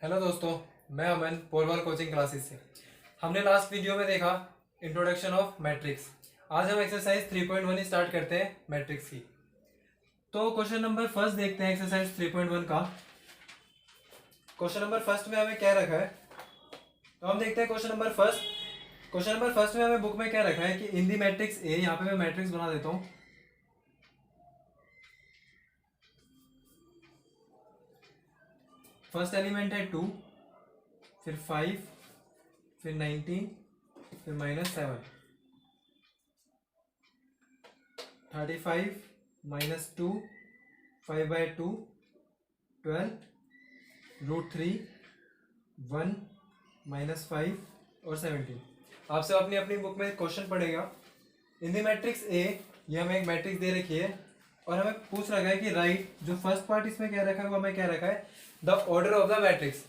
Hello दोस्तों, मैं अमन पोरवल coaching classes से। हमने लास्ट वीडियो में देखा इंट्रोडक्शन ऑफ मैट्रिक्स। आज हम एक्सरसाइज 3.1 स्टार्ट करते हैं मैट्रिक्स की। तो क्वेश्चन नंबर फर्स्ट देखते हैं एक्सरसाइज 3.1 का। क्वेश्चन नंबर फर्स्ट में हमें क्या रखा है, तो हम देखते हैं क्वेश्चन नंबर फर्स्ट में हमें बुक में क्या रखा है कि इन दी मैट्रिक्स ए, यहाँ पे मैं मैट्रिक्स बना देता हूँ। फर्स्ट एलिमेंट है 2, फिर 5, फिर 19, फिर -7, 35 -2, 5/2, 12, √3, 1, -5 और 17। आपसे अपनी अपनी बुक में क्वेश्चन पड़ेगा इन दी मैट्रिक्स ए। ये हमें एक मैट्रिक्स दे रखी है और हमें पूछ रखा है कि राइट, जो फर्स्ट पार्ट इसमें क्या रखा है वो हमें क्या रखा है, the order of the matrix.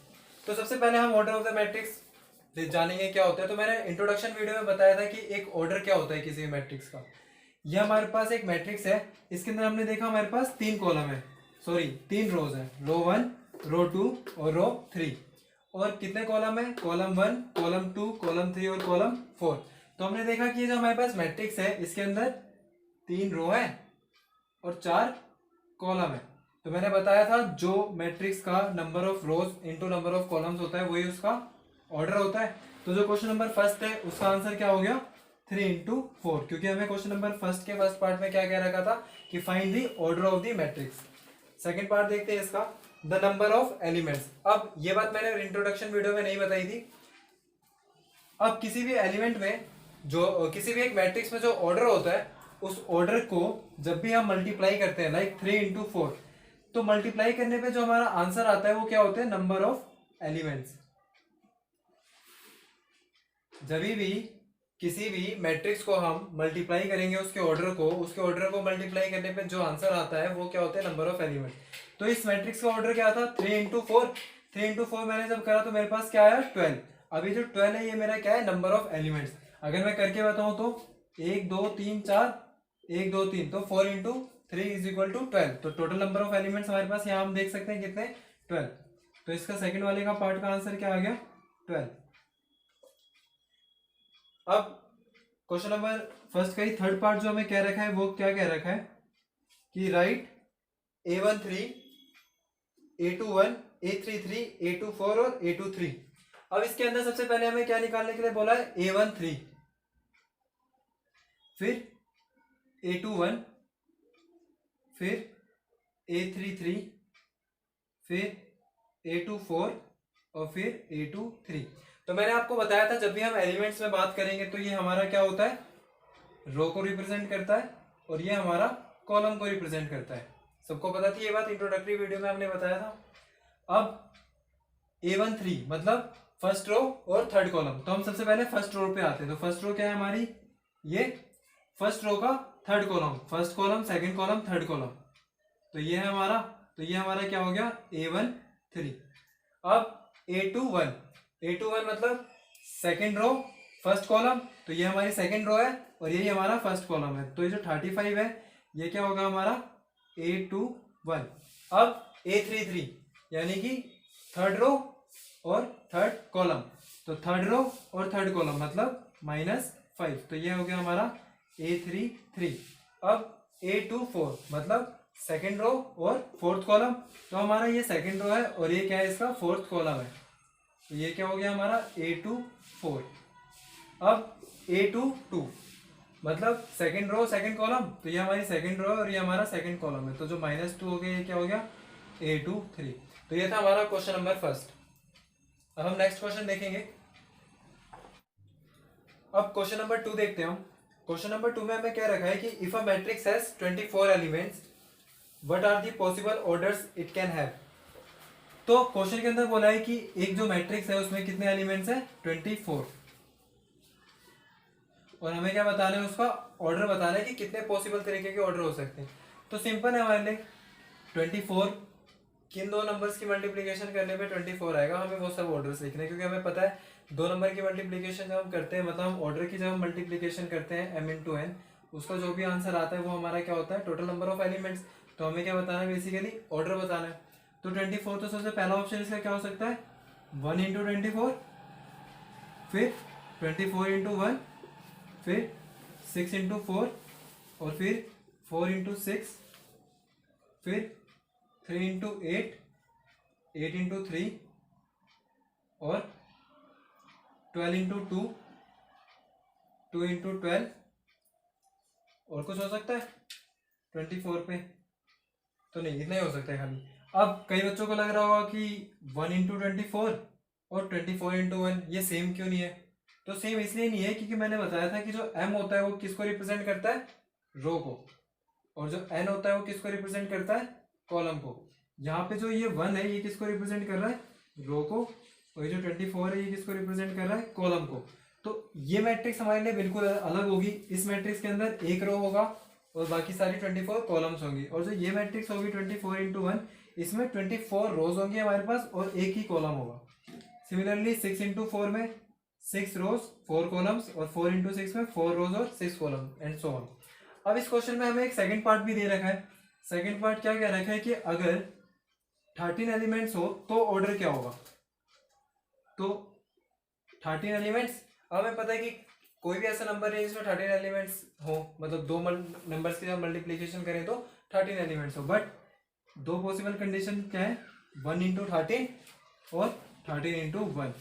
तो सबसे पहले हम ऑर्डर ऑफ द मैट्रिक्स जानेंगे क्या होता है। तो मैंने इंट्रोडक्शन वीडियो में बताया था कि एक ऑर्डर क्या होता है किसी भी मैट्रिक्स का। ये हमारे पास एक मैट्रिक्स है, इसके अंदर हमने देखा हमारे पास 3 कॉलम है, सॉरी 3 रोज है, रो 1, रो 2 और रो 3। और कितने कॉलम है, कॉलम 1, कॉलम 2, कॉलम 3 और कॉलम 4। तो हमने देखा कि ये जो हमारे पास मैट्रिक्स है इसके अंदर 3 रो है और 4 कॉलम है। तो मैंने बताया था जो मैट्रिक्स का number of rose into number of columns होता है वही उसका ऑर्डर होता है। तो जो क्वेश्चन नंबर फर्स्ट है उसका आंसर क्या हो गया, 3 × 4, क्योंकि हमें क्वेश्चन नंबर फर्स्ट के फर्स्ट पार्ट में क्या कह रखा था कि find the order of the matrix. Second part देखते हैं इसका, द नंबर ऑफ एलिमेंट्स। अब ये बात मैंने इंट्रोडक्शन वीडियो में नहीं बताई थी। अब किसी भी एलिमेंट में, जो किसी भी एक मैट्रिक्स में जो ऑर्डर होता है उस ऑर्डर को जब भी हम मल्टीप्लाई करते हैं, लाइक 3 × 4, तो मल्टीप्लाई करने पे जो हमारा आंसर आता है वो क्या होता है, नंबर ऑफ एलिमेंट्स। जब भी किसी भी मैट्रिक्स को हम मल्टीप्लाई करेंगे उसके ऑर्डर को मल्टीप्लाई करने पे जो आंसर आता है वो क्या होता है, नंबर ऑफ एलिमेंट्स। तो इस मैट्रिक्स का ऑर्डर क्या था, 3 × 4। 3 × 4 मैंने जब करा तो मेरे पास क्या आया, 12। अभी जो 12 है ये मेरा क्या है, नंबर ऑफ एलिमेंट्स। अगर मैं करके बताऊं तो 1 2 3 4, 1 2 3, तो 4 × 3 = 12। तो टोटल नंबर ऑफ एलिमेंट्स हमारे पास यहाँ हम देख सकते हैं कितने, 12। तो इसका सेकंड वाले का पार्ट का आंसर क्या आ गया, 12। अब क्वेश्चन नंबर फर्स्ट का ही थर्ड पार्ट जो हमें कह रखा है वो क्या कह रखा है कि right A13, A21, A33, A24 और A23। अब इसके अंदर सबसे पहले हमें क्या निकालने के लिए बोला है, A13, फिर A21, फिर A33, फिर A24 और फिर A23। तो मैंने आपको बताया था जब भी हम एलिमेंट्स में बात करेंगे तो ये हमारा क्या होता है, रो को रिप्रेजेंट करता है और ये हमारा कॉलम को रिप्रेजेंट करता है। सबको पता थी ये बात, इंट्रोडक्टरी वीडियो में हमने बताया था। अब A13 मतलब फर्स्ट रो और थर्ड कॉलम। तो हम सबसे पहले फर्स्ट रो पे आते हैं। तो फर्स्ट रो क्या है हमारी, ये फर्स्ट रो का third column, first column, second column, third column. तो ये है हमारा, तो ये हमारा क्या हो गया, A13। अब A21 मतलब सेकंड रो फर्स्ट कॉलम, तो ये हमारी सेकंड रो है और यही हमारा फर्स्ट कॉलम है। तो ये जो 35 है ये क्या होगा हमारा, A21। अब A33 यानी कि थर्ड रो और थर्ड कॉलम, तो थर्ड रो और थर्ड कॉलम मतलब -5, तो ये हो गया हमारा A33। अब A24 मतलब सेकंड रो और फोर्थ कॉलम, तो हमारा ये सेकंड रो है और ये क्या है, इसका फोर्थ कॉलम है। तो ये क्या हो गया हमारा, A24। अब A22 मतलब सेकंड रो सेकंड कॉलम, तो ये हमारी सेकंड रो है और ये हमारा सेकंड कॉलम है। तो जो -2 हो गया ये क्या हो गया, A23। तो ये था हमारा क्वेश्चन नंबर फर्स्ट। अब हम नेक्स्ट क्वेश्चन देखेंगे। अब क्वेश्चन नंबर 2 देखते हैं हम। क्वेश्चन नंबर 2 में हमें क्या रखा है कि if a matrix has 24 elements, what are the possible orders it can have. तो क्वेश्चन के अंदर बोला है कि एक जो मैट्रिक्स है उसमें कितने एलिमेंट्स है, 24, और हमें क्या बताना है, उसका ऑर्डर बताना है कि कितने पॉसिबल तरीके के ऑर्डर हो सकते हैं। तो सिंपल है हमारे लिए, 24 किन दो नंबर्स की मल्टीप्लीकेशन करने पे 24 आएगा, हमें वो सब ऑर्डर्स लिखने हैं। क्योंकि हमें पता है दो नंबर की मल्टीप्लीकेशन जब हम करते हैं, मतलब हम ऑर्डर की जब हम मल्टीप्लीकेशन करते हैं m × n, उसका जो भी आंसर आता है वो हमारा क्या होता है, टोटल नंबर ऑफ एलिमेंट्स। तो हमें क्या बताना है, बेसिकली ऑर्डर बताना है। तो 24, तो सबसे पहला ऑप्शन इसका क्या हो सकता है, 1 इंटू 24, फिर 24 इंटू 1, फिर 6 इंटू 4, और फिर 4 इंटू 6, फिर 3 इंटू 8, 8 इंटू 3, और 12 इंटू 2, 2 इंटू 12, और कुछ हो सकता है 24 पे? तो नहीं, इतना ही हो सकता है खाली। अब कई बच्चों को लग रहा होगा कि 1 इंटू 24 और 24 इंटू 1 ये सेम क्यों नहीं है? तो सेम इसलिए नहीं है क्योंकि मैंने बताया था कि जो m होता है वो किसको रिप्रेजेंट करता है? रो को, और जो n होता है वो किसको रिप्रेजेंट करता है? कॉलम को। यहाँ पे जो ये 1 है ये किसको रिप्रेजेंट कर रहा है? रो को, और ये जो 24 है ये किसको रिप्रेजेंट कर रहा है? कॉलम को। तो ये मैट्रिक्स हमारे लिए बिल्कुल अलग होगी। इस मैट्रिक्स के अंदर एक रो होगा और बाकी सारी 24 कॉलम्स होंगी, और जो ये मैट्रिक्स होगी 24 इंटू 1, इसमें 24 रोज होंगी हमारे पास और एक ही कॉलम होगा। सिमिलरली 6 इंटू 4 में 6 रोज 4 कॉलम्स, और 4 इंटू 6 में 4 रोज और 6 कॉलम, एंड सो ऑन। अब इस क्वेश्चन में हमें एक सेकंड पार्ट भी दे रखा है। सेकंड पार्ट क्या कह रखा है कि अगर 13 एलिमेंट्स हो तो ऑर्डर क्या होगा? तो 13 एलिमेंट्स, अब हमें पता है कि कोई भी ऐसा नंबर है जिसमें 13 एलिमेंट्स हो, मतलब दो नंबर्स के साथ मल्टीप्लीकेशन करें तो 13 एलिमेंट्स हो, बट दो पॉसिबल कंडीशन क्या है? 1 इंटू 13 और 13 इंटू 1।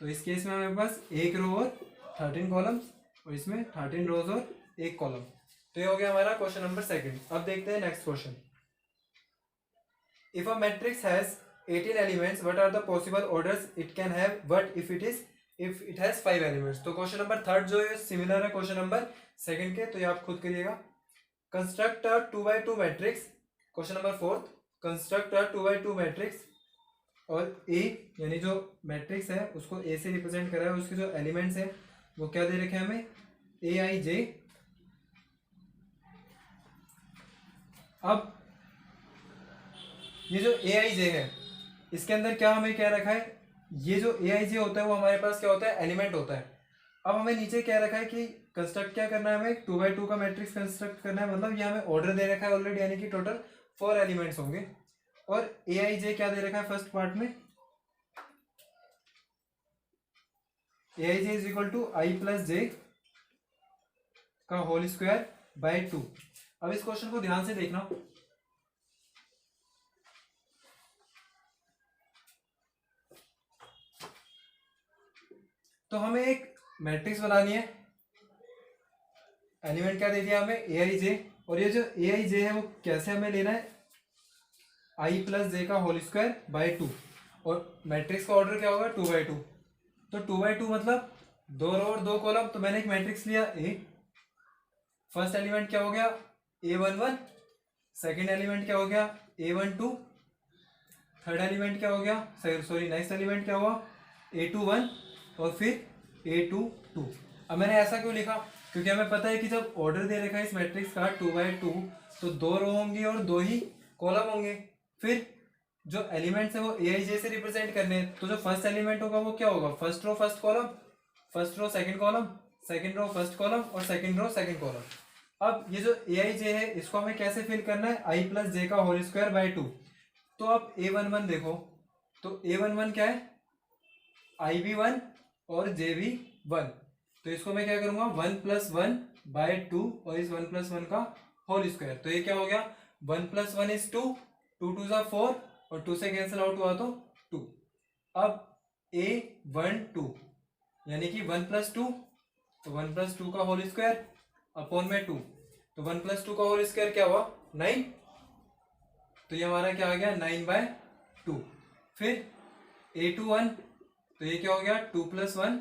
तो इस केस में हमारे पास एक रो और 13 कॉलम्स, और इसमें 13 रोज और एक कॉलम। तो ये हो गया हमारा क्वेश्चन नंबर सेकंड। अब देखते हैं next question. If a matrix has 18 elements, what are the possible orders it can have, what if it has 5 elements. तो क्वेश्चन नंबर थर्ड जो है सिमिलर है क्वेश्चन नंबर सेकंड के, तो ये आप खुद करिएगा। Construct a 2x2 matrix. Question number fourth, construct a 2x2 matrix, और ए यानी जो मैट्रिक्स है उसको ए से रिप्रेजेंट करा है, उसके जो एलिमेंट्स है वो क्या दे रखे हैं हमें? ए आई जे। अब ये जो ए आई जे है इसके अंदर क्या हमें क्या रखा है? ये जो ए आई जे होता है वो हमारे पास क्या होता है? एलिमेंट होता है। अब हमें नीचे क्या रखा है कि कंस्ट्रक्ट क्या करना है? हमें 2x2 का मैट्रिक्स कंस्ट्रक्ट करना है, मतलब ये हमें ऑर्डर दे रखा है ऑलरेडी, यानी कि टोटल 4 एलिमेंट्स होंगे। और ए आई जे क्या दे रखा है फर्स्ट पार्ट में? A I J is equal to I plus J का होल स्क्वायर बाय 2। अब इस क्वेश्चन को ध्यान से देखना। तो हमें एक मैट्रिक्स बनानी है, एलिमेंट क्या दे दिया हमें? ए आई जे, और ये जो ए आई जे है वो कैसे हमें लेना है? आई प्लस जे का होल स्क्वायर बाय 2, और मैट्रिक्स का ऑर्डर क्या होगा? 2x2। तो 2x2 मतलब 2 रो और 2 कॉलम। तो मैंने एक मैट्रिक्स लिया ए, फर्स्ट एलिमेंट क्या हो गया? A11, सेकेंड एलिमेंट क्या हो गया? A12, थर्ड एलिमेंट क्या हो गया? सॉरी नेक्स्ट एलिमेंट क्या हुआ? A21, और फिर A22। अब मैंने ऐसा क्यों लिखा? क्योंकि हमें पता है कि जब ऑर्डर दे रखा है इस मैट्रिक्स का 2x2, तो 2 रो होंगी और 2 ही कॉलम होंगे। फिर जो एलिमेंट्स है वो ए आई जे से रिप्रेजेंट करने हैं, तो जो फर्स्ट एलिमेंट होगा वो क्या होगा? First row first column, first row second column, second row first column, और सेकंड रो सेकंड कॉलम। अब ये जो ए आई जे है इसको हमें कैसे फिल करना है? आई प्लस जे का होल स्क्वायर बाय 2। तो अब A11 देखो, तो A11 क्या है? आई भी 1 और जे भी 1। तो इसको मैं क्या करूंगा? 1 प्लस 1 बाय 2, और इस 1 प्लस 1 का होल स्क्वायर। तो ये क्या हो गया? 1 प्लस 1 इज 2, 2 2 जा 4, और 2 से कैंसिल आउट हुआ तो 2। अब A12 यानी कि 1 प्लस 2, तो 1 प्लस 2 का होल स्क्वायर अपॉन में 2, तो 1 प्लस 2 का होल स्क्वायर क्या हुआ? 9। तो ये हमारा क्या आ गया? 9/2। फिर A21, तो ये क्या हो गया? 2 प्लस 1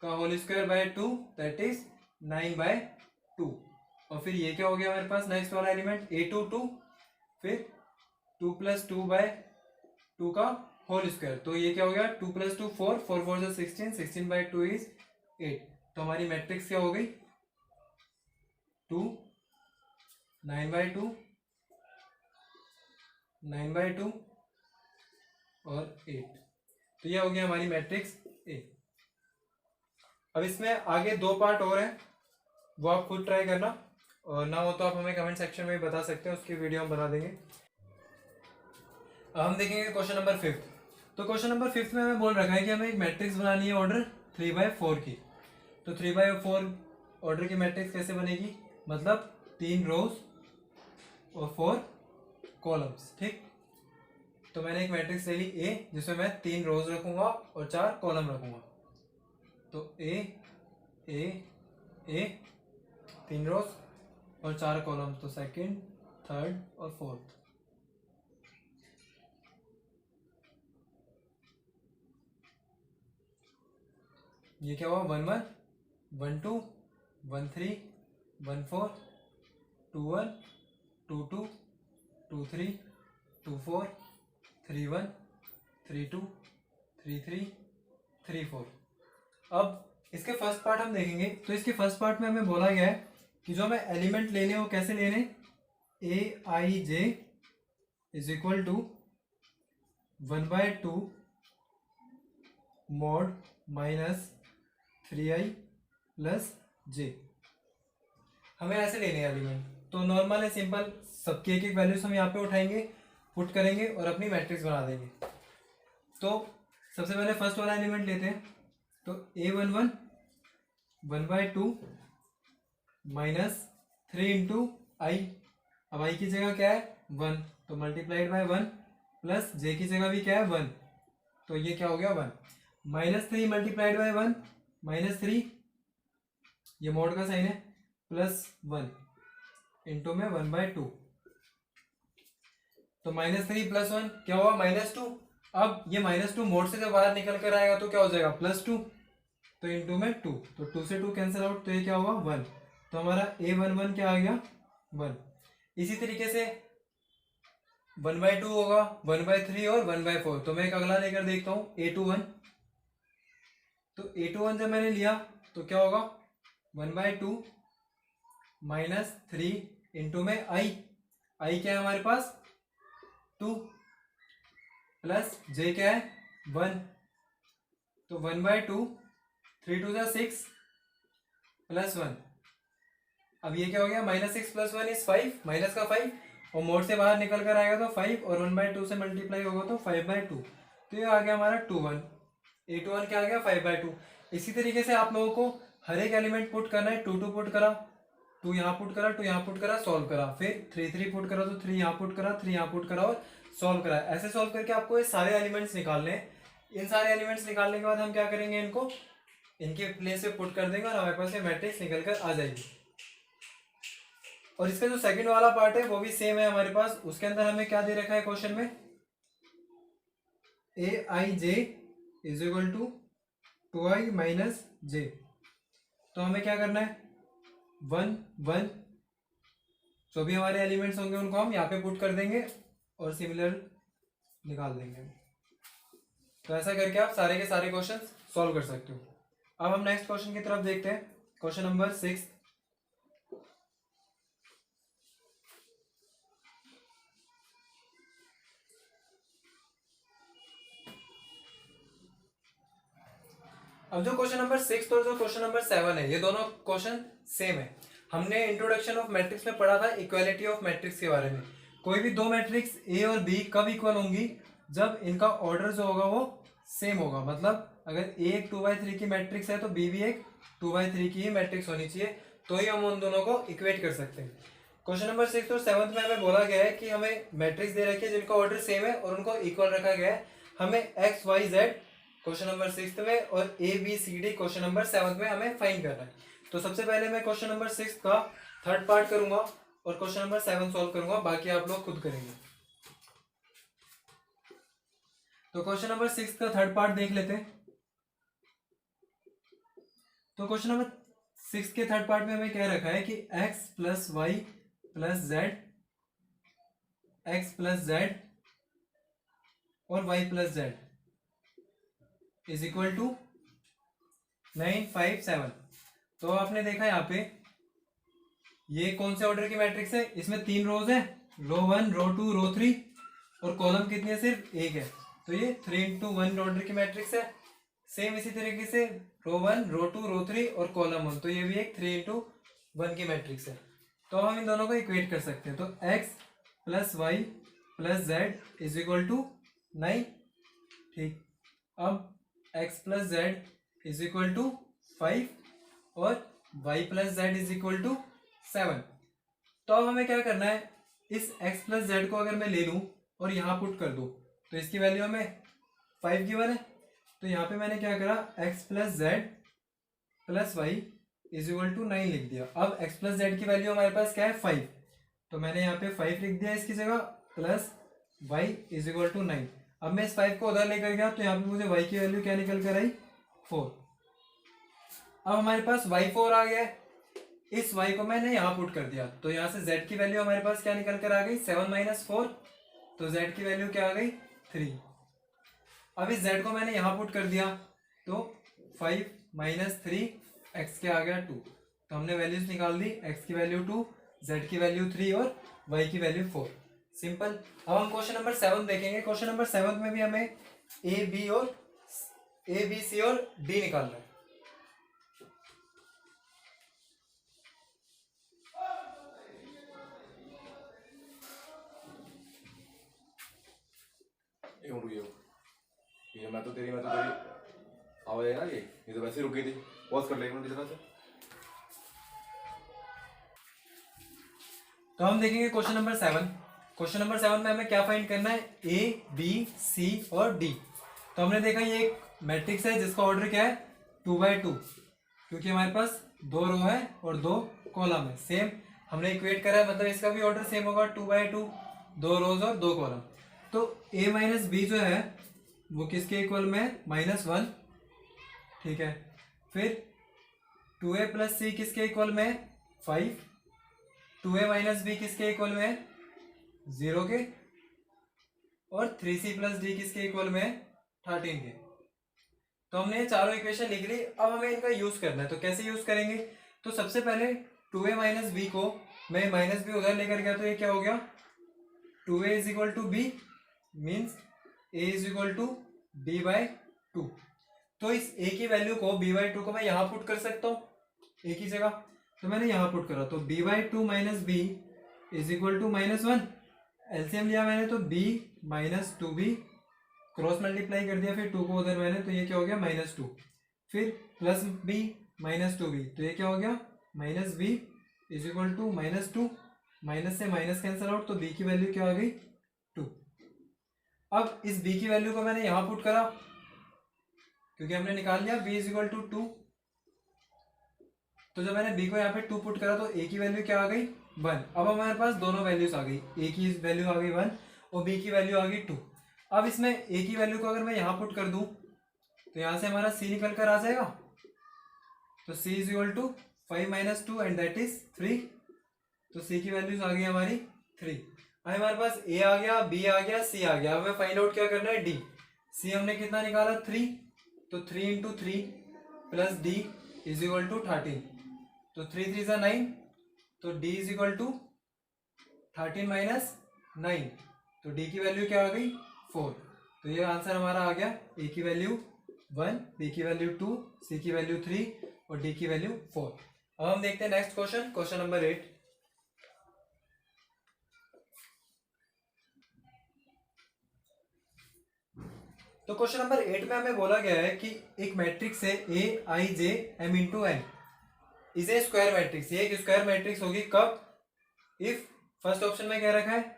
का whole square by 2, that is 9/2। और फिर ये क्या हो गया हमारे पास नेक्स्ट वाला एलिमेंट? A22, फिर 2 प्लस 2/2 का होल स्क्वायर। तो ये क्या हो गया? 2 प्लस 2 4, 4 4 16, 16/2 इज 8। तो हमारी मैट्रिक्स क्या हो गई? 2, 9/2, 9/2 और 8। तो ये हो गया हमारी मैट्रिक्स ए। अब इसमें आगे 2 पार्ट और हैं, वो आप खुद ट्राई करना, और ना हो तो आप हमें कमेंट सेक्शन में बता सकते हैं, उसकी वीडियो हम बना देंगे। अब हम देखेंगे क्वेश्चन नंबर 5। तो क्वेश्चन नंबर 5 में हमें बोल रखा है कि हमें एक मैट्रिक्स बनानी है ऑर्डर 3/4 की। तो 3/4 ऑर्डर की मैट्रिक्स कैसे बनेगी, मतलब 3 रोज और 4 कॉलम्स। ठीक, तो मैंने एक मैट्रिक्स ले ली ए, जिसमें मैं 3 रोज रखूंगा और 4 कॉलम रखूंगा। तो ए ए ए 3 रोज और 4 कॉलम, तो सेकंड, थर्ड और फोर्थ। ये क्या हुआ, 1 1 1 2 1 3 1 4 2 1 2 2 2 3 2 4 3 1 3 2 3 3 3 4। अब इसके फर्स्ट पार्ट हम देखेंगे। तो इसके फर्स्ट पार्ट में हमें बोला गया है कि जो हमें एलिमेंट लेने वो कैसे लेने, A I J is equal to 1/2 mod minus 3i plus J. हमें ऐसे लेने हैं एलिमेंट। तो नॉर्मल है, सिंपल, सबकी एक एक वैल्यूज हम यहाँ पे उठाएंगे, पुट करेंगे और अपनी मैट्रिक्स बना देंगे। तो सबसे पहले फर्स्ट वाला एलिमेंट लेते हैं। तो a11 1/2 माइनस 3 इंटू आई। अब आई की जगह क्या है 1, तो मल्टीप्लाइड बाय 1 प्लस जे की जगह भी क्या है 1, तो ये क्या हो गया 1 माइनस 3 मल्टीप्लाइड बाय 1 -3, ये मॉड का साइन है, प्लस 1 इंटू में 1/2। तो -3 प्लस 1 क्या हुआ -2। अब ये -2 मोड से जब बाहर निकल कर आएगा तो क्या हो जाएगा +2, तो इंटू में 2, तो 2 से 2 कैंसिल आउट, तो ये क्या हुआ 1। तो हमारा a11 क्या आ गया 1। इसी तरीके से 1/2 होगा, 1/3 और 1/4। तो मैं एक अगला लेकर देखता हूँ a21। तो a21 जब मैंने लिया तो क्या होगा 1/2 माइनस 3 इंटू में आई क्या है हमारे पास 2 प्लस जे क्या है 1, तो 1/2 3 2 6 प्लस 1। अब ये क्या हो गया -6 प्लस 1 इज 5, माइनस का 5, और मोड से बाहर निकल कर आएगा तो 5 और 1/2 से मल्टीप्लाई होगा तो 5/2। तो ये आ गया हमारा 21। a21 क्या आ गया 5/2। इसी तरीके से आप लोगों को हर एक एलिमेंट पुट करना है। 2 2 पुट करा, 2 यहाँ पुट करा, 2 यहाँ पुट करा, सॉल्व करा, फिर 3 3 पुट करा तो 3 यहाँ पुट करा, 3 यहाँ पुट करा और सॉल्व करा। ऐसे सॉल्व करके आपको ये सारे एलिमेंट्स निकालने हैं। इन सारे एलिमेंट्स निकालने के बाद हम क्या करेंगे, इनको इनके प्लेस पे पुट कर देंगे और हमारे पास ये मैट्रिक्स निकल कर आ जाएगी। और इसका जो सेकंड वाला पार्ट है वो भी सेम है हमारे पास। उसके अंदर हमें क्या दे रखा है क्वेश्चन में, A I J is equal to 2i minus J. तो हमें क्या करना है 1 1, जो भी हमारे एलिमेंट्स होंगे उनको हम यहाँ पे पुट कर देंगे और सिमिलर निकाल देंगे। तो ऐसा करके आप सारे के सारे क्वेश्चन सॉल्व कर सकते हो। अब हम नेक्स्ट क्वेश्चन की तरफ देखते हैं, क्वेश्चन नंबर 6। अब जो क्वेश्चन नंबर 6 और जो क्वेश्चन नंबर 7 है, ये दोनों क्वेश्चन सेम है। हमने इंट्रोडक्शन ऑफ मैट्रिक्स में पढ़ा था इक्वालिटी ऑफ मैट्रिक्स के बारे में। कोई भी दो मैट्रिक्स ए और बी कब इक्वल होंगी, जब इनका ऑर्डर जो होगा वो सेम होगा। मतलब अगर ए एक 2/3 की मैट्रिक्स है तो बी भी एक 2/3 की ही मैट्रिक्स होनी चाहिए, तो ही हम उन दोनों को इक्वेट कर सकते हैं। क्वेश्चन नंबर 6 और 7 में हमें बोला गया है कि हमें मैट्रिक्स दे रखी है जिनका ऑर्डर सेम है और उनको इक्वल रखा गया है। हमें X Y Z question number 6 में और A B C D question number 7 में हमें फाइंड करना है। तो सबसे पहले मैं क्वेश्चन नंबर 6 का थर्ड पार्ट करूंगा और क्वेश्चन नंबर 7 सॉल्व करूंगा, बाकी आप लोग खुद करेंगे। तो क्वेश्चन नंबर 6 का थर्ड पार्ट देख लेते हैं। तो क्वेश्चन नंबर 6 के थर्ड पार्ट में हमें क्या रखा है कि x plus Y plus Z, X plus Z और y plus Z is equal to 9 5 7। तो आपने देखा यहाँ पे ये कौन से ऑर्डर की मैट्रिक्स है, इसमें 3 रोज है, रो 1 रो 2 रो 3, और कॉलम कितनी है सिर्फ एक है, तो ये 3 into 1 ऑर्डर की मैट्रिक्स है। सेम इसी तरीके से रो 1 रो 2 रो 3 और कॉलम 1, तो ये भी एक 3 into 1 की मैट्रिक्स है। तो हम इन दोनों को इक्वेट कर सकते हैं। तो x plus Y plus Z is equal to 9, ठीक, अब x plus Z is equal to 5 और y plus Z is equal to 7। तो अब हमें क्या करना है, इस x प्लस जेड को अगर मैं ले लूँ और यहाँ पुट कर दूँ तो इसकी वैल्यू हमें 5 गिवन है। तो यहाँ पे मैंने क्या करा, x plus Z plus Y is equal to 9 लिख दिया। अब x प्लस जेड की वैल्यू हमारे पास क्या है, 5, तो मैंने यहाँ पे 5 लिख दिया इसकी जगह, plus y is equal to 9। अब मैं इस 5 को उधर लेकर गया तो यहाँ पे मुझे y की वैल्यू क्या निकल कर आई, 4। अब हमारे पास y4 आ गया है, इस y को मैंने यहाँ पुट कर दिया तो यहाँ से z की वैल्यू हमारे पास क्या निकल कर आ गई, 7 माइनस 4, तो z की वैल्यू क्या आ गई, 3। अब इस z को मैंने यहाँ पुट कर दिया तो 5 माइनस 3, x क्या आ गया 2। तो हमने वैल्यूज निकाल दी, x की वैल्यू 2, z की वैल्यू 3 और y की वैल्यू 4। सिंपल। अब हम क्वेश्चन नंबर 7 देखेंगे। क्वेश्चन नंबर 7 में भी हमें ए बी सी और डी निकालना है। ये मैं तो तेरी आवाज है ना, ये तो वैसे ही रुक गई थी। पॉज कर लेंगे किसी तरह से। तो हम देखेंगे क्वेश्चन नंबर 7। क्वेश्चन नंबर 7 में हमें क्या फाइंड करना है, ए बी सी और डी। तो हमने देखा ये एक मैट्रिक्स है जिसका ऑर्डर क्या है, 2x2, क्योंकि हमारे पास 2 रो है और 2 कॉलम है। सेम हमने इक्वेट करा है, मतलब इसका भी ऑर्डर सेम होगा, 2x2, 2 रोज और 2 कॉलम। तो a माइनस बी जो है वो किसके इक्वल में है, -1, ठीक है। फिर 2a प्लस सी किसके इक्वल में है, 5। 2a माइनस बी किसके इक्वल में है, 0 के। और 3c प्लस डी किसके इक्वल में है, 13 के। तो हमने ये चारों इक्वेशन लिख ली। अब हमें इनका यूज करना है, तो कैसे यूज करेंगे, तो सबसे पहले 2a माइनस बी को मैं माइनस बी उधर लेकर गया तो ये क्या हो गया, 2a is equal to B, means a is equal to b by 2। तो इस a की वैल्यू को b बाय 2 को मैं यहाँ पुट कर सकता हूँ a की जगह, तो मैंने यहाँ पुट करा, तो b by 2 minus B is equal to -1। LCM लिया मैंने तो b minus 2b, cross multiply कर दिया, फिर 2 को उधर मैंने, तो ये क्या हो गया -2। फिर प्लस b माइनस 2b, तो ये क्या हो गया -b is equal to -2। Minus से माइनस कैंसिल आउट, तो b की वैल्यू क्या आ गई, 2। अब इस b की वैल्यू को मैंने यहां पुट करा क्योंकि हमने निकाल लिया b इज इक्वल टू 2। तो जब मैंने b को यहाँ पे 2 पुट करा तो a की वैल्यू क्या आ गई, 1। अब हमारे पास दोनों वैल्यूज आ गई, a की वैल्यू आ गई 1 और b की वैल्यू आ गई 2। अब इसमें a की वैल्यू को अगर मैं यहाँ पुट कर दूं तो यहाँ से हमारा c निकल कर आ जाएगा, तो c is equal to 5 minus 2 and that is 3। तो c की वैल्यूज आ गई हमारी 3। अब हमारे पास a आ गया, b आ गया, c आ गया। हमें फाइंड आउट क्या करना है, d। c हमने कितना निकाला, 3, तो 3 into 3 plus d is equal to 13, तो 3 3 ज़ा 9, तो d is equal to 13 minus 9, तो d की वैल्यू क्या आ गई, 4। तो ये आंसर हमारा आ गया, a की वैल्यू 1, b की वैल्यू 2, c की वैल्यू 3 और d की वैल्यू 4। अब हम देखते हैं नेक्स्ट क्वेश्चन, क्वेश्चन नंबर 8। तो क्वेश्चन नंबर 8 में हमें बोला गया है कि एक मैट्रिक्स है A I J M into N, इसे स्क्वायर मैट्रिक्स, ये एक स्क्वायर मैट्रिक्स होगी कब, इफ फर्स्ट ऑप्शन में क्या रखा है,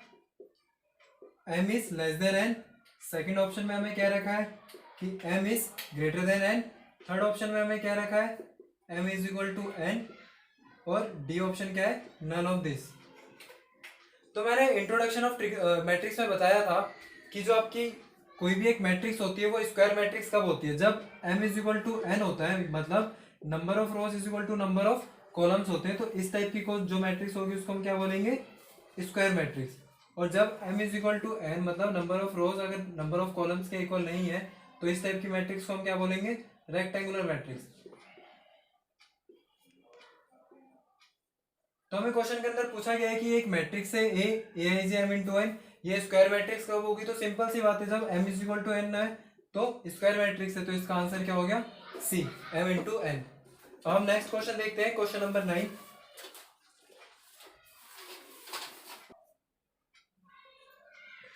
m is less than n। Second option में हमें क्या रखा है कि m is greater than n। Third option में हमें क्या रखा है, m is equal to n। और डी ऑप्शन क्या है, नन ऑफ दिस। तो मैंने इंट्रोडक्शन ऑफ मैट्रिक्स में बताया था कि जो आपकी कोई भी एक मैट्रिक्स होती है वो स्क्वायर मैट्रिक्स कब होती है, जब m is equal to n होता है, मतलब number of rows is equal to number of columns होते हैं। तो इस टाइप की जो मैट्रिक्स होगी उसको हम क्या बोलेंगे, स्क्वायर मैट्रिक्स। और जब m is equal to n, मतलब नंबर ऑफ रोज अगर नंबर ऑफ कॉलम्स के इक्वल नहीं है, तो इस टाइप की मैट्रिक्स को हम क्या बोलेंगे, रेक्टेंगुलर मैट्रिक्स। तो हमें क्वेश्चन के अंदर पूछा गया है कि एक मैट्रिक्स है A I J M into N, ये स्क्वायर मैट्रिक्स कब होगी, तो सिंपल सी बात है, जब m is equal to N है तो स्क्वायर मैट्रिक्स है, तो इसका आंसर क्या हो गया, सी, m इंटू एन। अब हम नेक्स्ट क्वेश्चन देखते हैं, क्वेश्चन नंबर 9।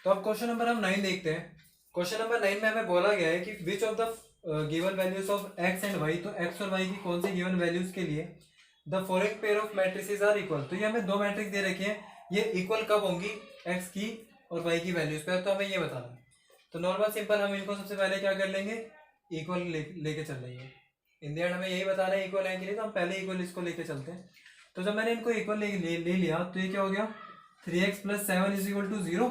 तो अब क्वेश्चन नंबर हम 9 देखते हैं। क्वेश्चन नंबर 9 में हमें बोला गया है कि which of the given values of X and Y, तो एक्स और वाई की कौन सी गिवन वैल्यूज के लिए the following pair of matrices are equal. तो ये हमें दो मैट्रिक्स दे रखे हैं, ये इक्वल कब होंगी एक्स की और वाई की वैल्यूज पे, तो हमें ये बताना है। तो नॉर्मल सिंपल हम इनको सबसे पहले क्या कर लेंगे, इक्वल लेके चल लेंगे। इन द एंड हमें यही बताना है इक्वल है कि नहीं, तो हम पहले इक्वल इसको लेके चलते हैं। तो जब मैंने इनको इक्वल ले लिया तो ये क्या हो गया, 3x + 7 = 0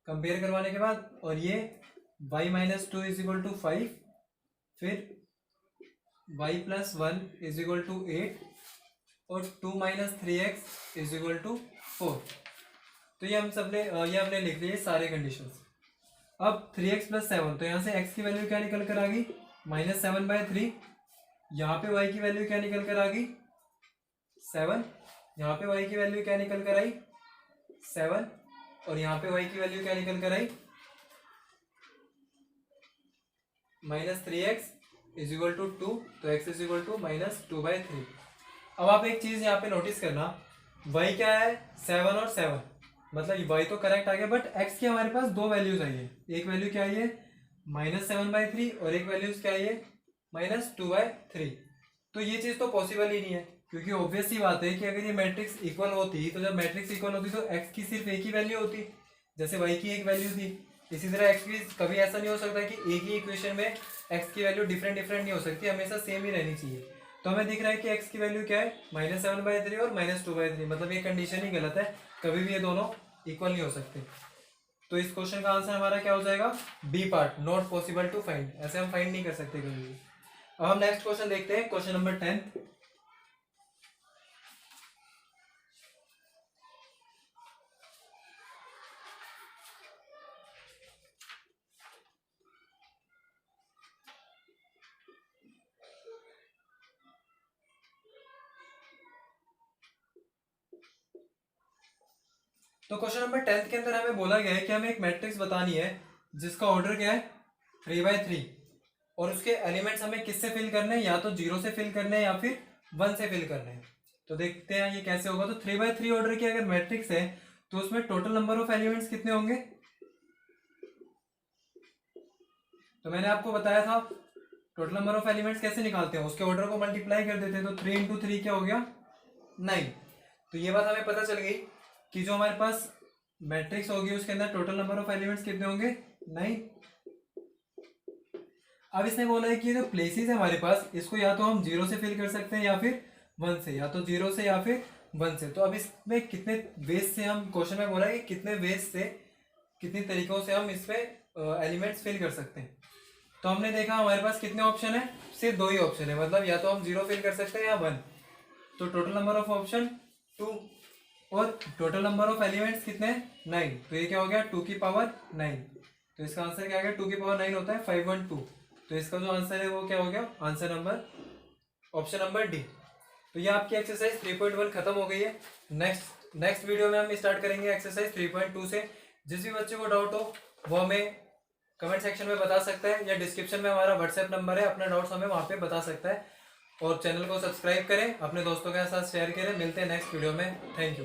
कंपेयर करवाने के बाद, और ये y - 2 = 5, फिर y + 1 = 8 और 2 - 3x = 4। तो ये हमने लिख लिए सारे कंडीशंस। अब 3x + 7, तो यहाँ से x की वैल्यू क्या निकल कर आ गई, -7/3। यहाँ पे y की वैल्यू क्या निकल कर आ गई, 7। यहाँ पे y की वैल्यू क्या निकल कर आई, 7। और यहाँ पे y की वैल्यू क्या निकल कर आई, -3x = 2, तो x = -2/3। अब आप एक चीज यहाँ पे नोटिस करना, y क्या है, 7 और 7, मतलब y तो करेक्ट आ गया, बट x की हमारे पास दो वैल्यूज आई है। एक वैल्यू क्या आई है, -7/3, और एक वैल्यूज क्या आई है, -2/3। तो ये चीज तो पॉसिबल ही नहीं है, क्योंकि ऑब्वियस सी बात है कि अगर ये मैट्रिक्स इक्वल होती, तो जब मैट्रिक्स इक्वल होती तो x की सिर्फ एक ही वैल्यू होती, जैसे y की एक वैल्यू थी। इसी तरह x की कभी ऐसा नहीं हो सकता कि एक ही इक्वेशन में x की वैल्यू डिफरेंट नहीं हो सकती, हमेशा सेम ही रहनी चाहिए। तो हमें दिख रहा है कि x की वैल्यू क्या है, -7/3 और -2/3, मतलब ये कंडीशन ही गलत है, कभी भी ये दोनों इक्वल नहीं हो सकते। तो इस क्वेश्चन का आंसर हमारा क्या हो जाएगा, B part, not possible to find, ऐसे हम फाइंड नहीं कर सकते कभी भी। अब हम नेक्स्ट क्वेश्चन देखते हैं, क्वेश्चन नंबर 10। तो क्वेश्चन नंबर 10 के अंदर हमें बोला गया है कि हमें एक मैट्रिक्स बतानी है जिसका ऑर्डर क्या है, 3/3, और उसके एलिमेंट्स हमें किससे फिल करने हैं, या तो 0 से फिल करने हैं या फिर 1 से फिल करने हैं। तो देखते हैं ये कैसे होगा। तो 3/3 ऑर्डर की अगर मैट्रिक्स है तो उसमें टोटल नंबर ऑफ एलिमेंट्स कितने होंगे, तो मैंने आपको बताया था टोटल नंबर ऑफ एलिमेंट्स कैसे निकालते हैं, उसके ऑर्डर को मल्टीप्लाई कर देते हैं, तो 3 × 3 क्या हो गया, 9। तो ये बात हमें पता चल गई कि जो हमारे पास मैट्रिक्स होगी उसके अंदर टोटल नंबर ऑफ एलिमेंट्स कितने होंगे, 9। अब इसने बोला है कि ये जो प्लेसेस है हमारे पास, इसको या तो हम 0 से फिल कर सकते हैं या फिर 1 से, या तो 0 से या फिर 1 से। तो अब इसमें कितने वेज से, हम क्वेश्चन में बोला है कि कितने वेज से, कितने तरीकों से हम इसमें एलिमेंट्स फिल कर सकते हैं। तो हमने देखा हमारे पास कितने ऑप्शन है, सिर्फ दो ही ऑप्शन है, मतलब या तो हम 0 फिल कर सकते हैं या 1। तो टोटल नंबर ऑफ ऑप्शन 2, और टोटल नंबर ऑफ एलिमेंट्स कितने हैं, 9। तो ये क्या हो गया, 2⁹ तो इसका आंसर क्या आ गया, 2⁹ होता है 512। तो इसका जो आंसर है वो क्या हो गया, answer number, option number D. तो ये आपकी एक्सरसाइज 3.1 खत्म हो गई है। नेक्स्ट वीडियो में हम स्टार्ट करेंगे एक्सरसाइज 3.2 से। जिस भी बच्चे को डाउट हो वो हमें कमेंट सेक्शन में बता सकता है, या डिस्क्रिप्शन में हमारा व्हाट्सएप नंबर है, अपना डाउट्स हमें वहाँ पे बता सकता है। और चैनल को सब्सक्राइब करें, अपने दोस्तों के साथ शेयर करें। मिलते हैं नेक्स्ट वीडियो में, थैंक यू।